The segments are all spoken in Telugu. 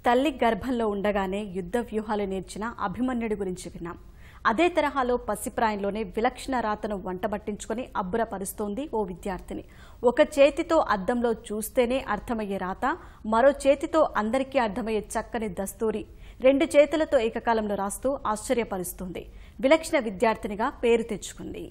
తల్లి గర్భంలో ఉండగానే యుద్ధ వ్యూహాలు నేర్చిన అభిమన్యుడి గురించి విన్నాం. అదే తరహాలో పసిప్రాయంలోనే విలక్షణ రాతను వంటబట్టించుకుని అబ్బురపరుస్తోంది ఓ విద్యార్థిని. ఒక చేతితో అద్దంలో చూస్తేనే అర్థమయ్యే రాత, మరో చేతితో అందరికీ అర్థమయ్యే చక్కని దస్తూరి, రెండు చేతులతో ఏకకాలంలో రాస్తూ ఆశ్చర్యపరుస్తుంది. విలక్షణ విద్యార్థినిగా పేరు తెచ్చుకుంది.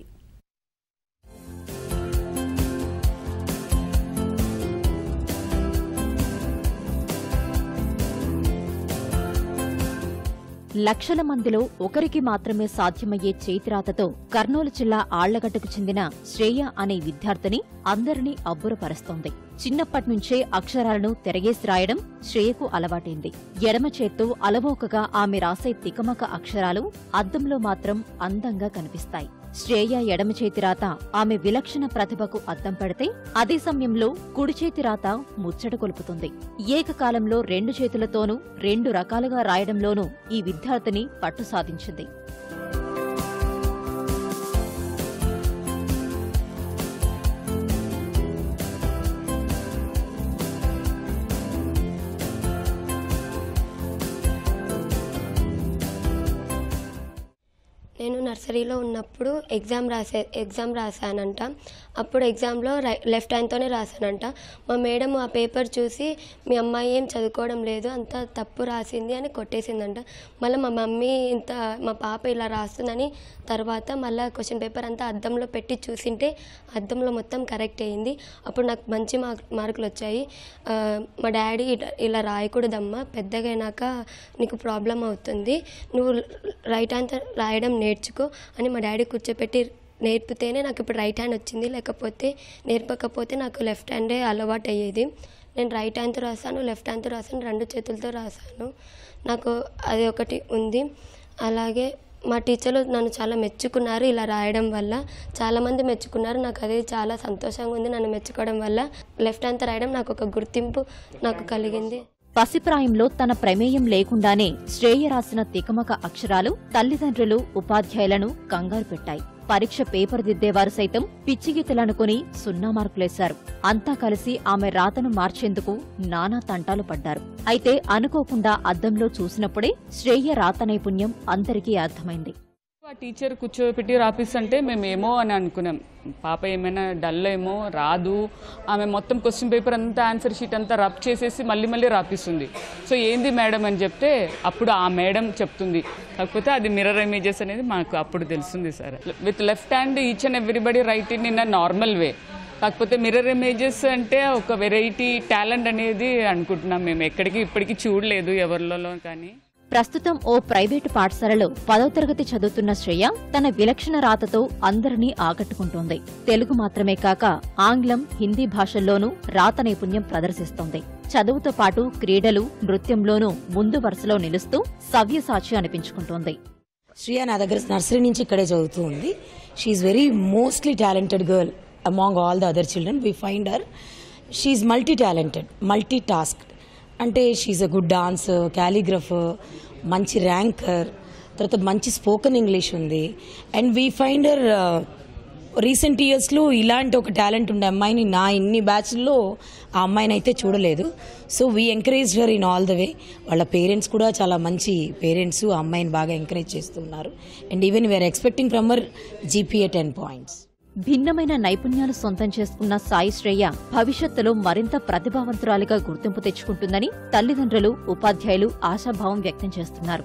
లక్షల మందిలో ఒకరికి మాత్రమే సాధ్యమయ్యే చేతిరాతతో కర్నూలు జిల్లా ఆళ్లగడ్డకు చెందిన శ్రేయ అనే విద్యార్థిని అందరినీ అబ్బురపరుస్తోంది. చిన్నప్పట్నుంచే అక్షరాలను తిరగేసి రాయడం శ్రేయకు అలవాటైంది. ఎడమ చేత్తో అలవోకగా ఆమె రాసే తికమక అక్షరాలు అద్దంలో మాత్రం అందంగా కనిపిస్తాయి. శ్రేయ ఎడమ చేతి రాత ఆమె విలక్షణ ప్రతిభకు అద్దం పెడితే, అదే సమయంలో కుడి చేతి రాత ముచ్చట కొలుపుతుంది. ఏకకాలంలో రెండు చేతులతోనూ రెండు రకాలుగా రాయడంలోనూ ఈ విద్యార్థిని పట్టు సాధించింది. నేను నర్సరీలో ఉన్నప్పుడు ఎగ్జామ్ రాశానంట. అప్పుడు ఎగ్జామ్లో లెఫ్ట్ హ్యాండ్తోనే రాశానంట. మా మేడం ఆ పేపర్ చూసి మీ అమ్మాయి ఏం చదువుకోవడం లేదు, అంత తప్పు రాసింది అని కొట్టేసిందంట. మళ్ళీ మా మమ్మీ మా పాప ఇలా రాస్తుందని తర్వాత మళ్ళీ క్వశ్చన్ పేపర్ అంతా అద్దంలో పెట్టి చూసింటే అద్దంలో మొత్తం కరెక్ట్ అయ్యింది. అప్పుడు నాకు మంచి మార్కులు వచ్చాయి. మా డాడీ ఇలా రాయకూడదమ్మా, పెద్దగా అయినాక నీకు ప్రాబ్లం అవుతుంది, నువ్వు రైట్ హ్యాండ్ రాయడం నేర్చుకో అని మా డాడీ కూర్చోపెట్టి నేర్పితేనే నాకు ఇప్పుడు రైట్ హ్యాండ్ వచ్చింది. లేకపోతే నేర్పకపోతే నాకు లెఫ్ట్ హ్యాండే అలవాటు అయ్యేది. నేను రైట్ హ్యాండ్తో రాశాను, లెఫ్ట్ హ్యాండ్తో రాశాను, రెండు చేతులతో రాశాను. నాకు అది ఒకటి ఉంది. అలాగే మా టీచర్లు నన్ను చాలా మెచ్చుకున్నారు. ఇలా రాయడం వల్ల చాలామంది మెచ్చుకున్నారు. నాకు అది చాలా సంతోషంగా ఉంది. నన్ను మెచ్చుకోవడం వల్ల లెఫ్ట్ హ్యాండ్తో రాయడం నాకు ఒక గుర్తింపు నాకు కలిగింది. పసిప్రాయంలో తన ప్రమేయం లేకుండానే శ్రేయ రాసిన తికమక అక్షరాలు తల్లిదండ్రులు, ఉపాధ్యాయులను కంగారు పెట్టాయి. పరీక్ష పేపర్ దిద్దేవారు సైతం పిచ్చిగీతలనుకుని 0 మార్కులేశారు. అంతా కలిసి ఆమె రాతను మార్చేందుకు నానా తంటాలు పడ్డారు. అయితే అనుకోకుండా అద్దంలో చూసినప్పుడే శ్రేయ రాత నైపుణ్యం అందరికీ అర్థమైంది. ఆ టీచర్ కూర్చోపెట్టి రాపిస్తుంటే మేమేమో అని అనుకున్నాం, పాప ఏమైనా డల్ ఏమో, రాదు. ఆమె మొత్తం క్వశ్చన్ పేపర్ అంతా, ఆన్సర్ షీట్ అంతా రబ్ చేసేసి మళ్ళీ రాపిస్తుంది. సో ఏంది మేడం అని చెప్తే అప్పుడు ఆ మేడం చెప్తుంది. కాకపోతే అది మిర్రర్ ఇమేజెస్ అనేది మాకు అప్పుడు తెలుస్తుంది sir. With left hand each and everybody right in a normal వే. కాకపోతే మిర్రర్ ఇమేజెస్ అంటే ఒక వెరైటీ టాలెంట్ అనేది అనుకుంటున్నాం మేము. ఎక్కడికి ఇప్పటికీ చూడలేదు ఎవరిలో కానీ. ప్రస్తుతం ఓ ప్రైవేటు పాఠశాలలో 10వ తరగతి చదువుతున్న శ్రేయ తన విలక్షణ రాతతో అందరినీ ఆకట్టుకుంటోంది. తెలుగు మాత్రమే కాక ఆంగ్లం, హిందీ భాషల్లోనూ రాత నైపుణ్యం ప్రదర్శిస్తోంది. చదువుతో పాటు క్రీడలు, నృత్యంలోనూ ముందు వరుసలో నిలుస్తూ సవ్యసాచి అనిపించుకుంటోంది. శ్రేయ నా దగ్గర నర్సరీ నుంచి ఇక్కడే చదువుతూ ఉంది. She very mostly talented girl among all the other children. We find her she multi talented, multi tasked. అంటే she a good dancer, calligrapher, మంచి ర్యాంకర్, తర్వాత మంచి స్పోకెన్ ఇంగ్లీష్ ఉంది. And we find her recent ఇయర్స్లో ఇలాంటి ఒక టాలెంట్ ఉండే అమ్మాయిని నా ఇన్ని బ్యాచ్ల్లో ఆ అమ్మాయిని అయితే చూడలేదు. So we encourage her in all the way. వాళ్ళ పేరెంట్స్ కూడా చాలా మంచి పేరెంట్స్, ఆ అమ్మాయిని బాగా ఎంకరేజ్ చేస్తున్నారు. And even we are expecting from her GPA 10 points. భిన్నమైన నైపుణ్యాలు సొంతం చేసుకున్న సాయి శ్రేయ భవిష్యత్తులో మరింత ప్రతిభావంతురాలిగా గుర్తింపు తెచ్చుకుంటుందని తల్లిదండ్రులు, ఉపాధ్యాయులు ఆశాభావం వ్యక్తం చేస్తున్నారు.